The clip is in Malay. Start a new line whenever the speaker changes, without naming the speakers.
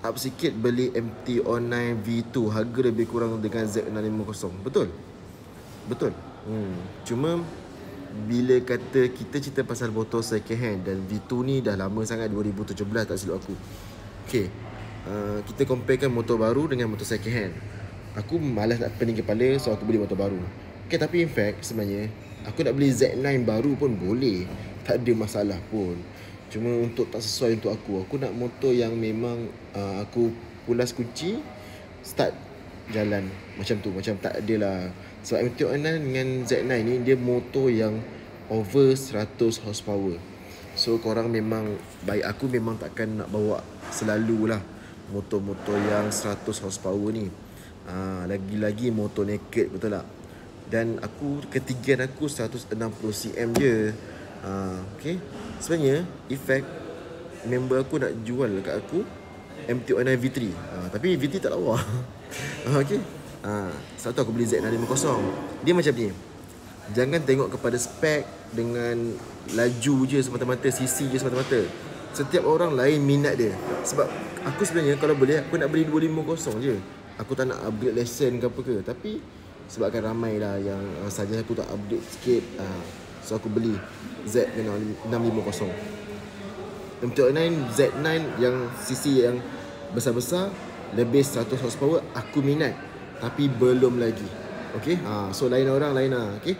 up sikit beli MT-09 V2 harga lebih kurang dengan Z650. Betul? Betul. Cuma bila kata kita cerita pasal motor second hand dan V2 ni dah lama sangat, 2017 tak silap aku. Okay, kita comparekan motor baru dengan motor second hand. Aku malas nak pening kepala, so aku beli motor baru. Okay, tapi in fact sebenarnya aku nak beli Z9 baru pun boleh, tak ada masalah pun. Cuma untuk tak sesuai untuk aku nak motor yang memang aku pulas kunci, start jalan macam tu. Macam tak adalah. Sebab MT-09 dengan Z9 ni dia motor yang over 100 horsepower. So korang memang, baik aku memang takkan nak bawa selalu lah motor-motor yang 100 horsepower ni. Lagi-lagi motor naked, betul tak? Dan aku, ketigian aku 160 cm je. Okay, sebenarnya effect member aku nak jual dekat aku MT-09 V3, tapi V3 tak lawa. Okay, sebab tu aku beli Z650. Dia macam ni, jangan tengok kepada spek dengan laju je semata-mata, CC je semata-mata. Setiap orang lain minat dia. Sebab aku sebenarnya kalau boleh, aku nak beli 250 je. Aku tak nak upgrade lesen ke apa ke. Tapi sebabkan ramai lah yang saja aku tak update sikit, so aku beli Z650. MT-09 Z9 yang CC yang besar-besar, lebih 100 horsepower, aku minat. Tapi belum lagi. Okay, so lain orang lain lah. Okay,